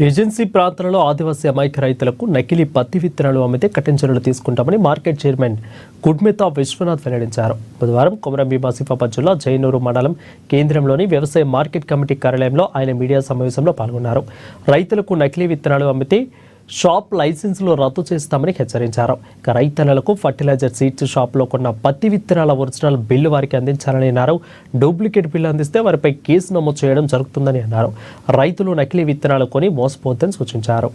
Agency ప్రాంతాలలో ఆదివాసీ అమాయక రైతులకు నకిలీ పత్తి విత్తనాలు అమ్మితే కఠిన చర్యలు తీసుకుంటామని మార్కెట్ చైర్మన్ గుడ్మెతా విశ్వనాథ్ వెల్లడించారు. బుధవారం కొమరంభీం ఆసిఫాబాద్ జిల్లా జైనూరు మండలం కేంద్రంలోని వ్యవసాయ మార్కెట్ కమిటీ కార్యాలయంలో ఆయన మీడియా సమావేశంలో పాల్గొన్నారు. రైతులకు నకిలీ విత్తనాలు అమ్మితే షాప్ లైసెన్సులు రద్దు చేస్తామని హెచ్చరించారు. ఇక రైతన్నలకు ఫర్టిలైజర్ సీడ్స్ షాప్లో కొన్న పత్తి విత్తనాల ఒరిజినల్ బిల్లు వారికి అందించాలని అన్నారు. డూప్లికేట్ బిల్లు అందిస్తే వారిపై కేసు నమోదు చేయడం జరుగుతుందని అన్నారు. రైతులు నకిలీ విత్తనాలు కొని మోసపోవద్దని సూచించారు.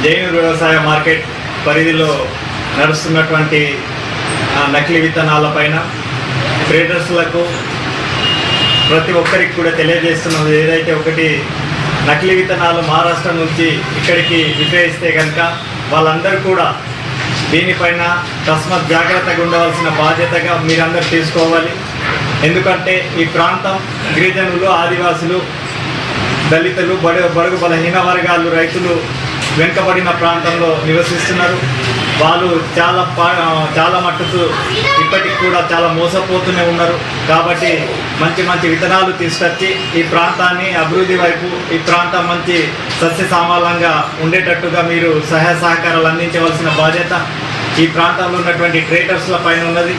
జైనూరు వ్యవసాయ మార్కెట్ పరిధిలో నడుస్తున్నటువంటి నకిలీ విత్తనాలపైన ట్రేడర్స్లకు ప్రతి ఒక్కరికి కూడా తెలియజేస్తున్నది ఏదైతే ఒకటి నకిలీ విత్తనాలు మహారాష్ట్ర నుంచి ఇక్కడికి విక్రయిస్తే కనుక వాళ్ళందరూ కూడా దీనిపైన తస్మత్ జాగ్రత్తగా ఉండవలసిన బాధ్యతగా మీరందరూ తీసుకోవాలి. ఎందుకంటే ఈ ప్రాంతం గిరిజనులు, ఆదివాసులు, దళితులు, బడుగు బలహీన వర్గాలు, రైతులు వెనుకబడిన ప్రాంతంలో నివసిస్తున్నారు. వాళ్ళు చాలా మట్టుకు ఇప్పటికి కూడా చాలా మోసపోతూనే ఉన్నారు. కాబట్టి మంచి మంచి విత్తనాలు తీసుకొచ్చి ఈ ప్రాంతాన్ని అభివృద్ధి వైపు, ఈ ప్రాంతం మంచి సస్యశ్యామలంగా ఉండేటట్టుగా మీరు సహాయ సహకారాలు అందించవలసిన బాధ్యత ఈ ప్రాంతంలో ఉన్నటువంటి ట్రేడర్స్ల పైన ఉన్నది.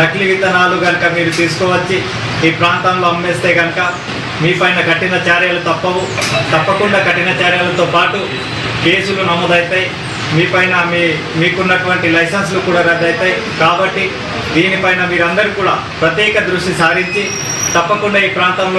నకిలీ విత్తనాలు కనుక మీరు తీసుకువచ్చి ఈ ప్రాంతంలో అమ్మేస్తే కనుక మీ పైన కఠిన చర్యలు తప్పకుండా కఠిన చర్యలతో పాటు కేసులు నమోదవుతాయి. మీపైన మీకున్నటువంటి లైసెన్స్లు కూడా రద్దవుతాయి. కాబట్టి దీనిపైన మీరందరూ కూడా ప్రత్యేక దృష్టి సారించి తప్పకుండా ఈ ప్రాంతంలో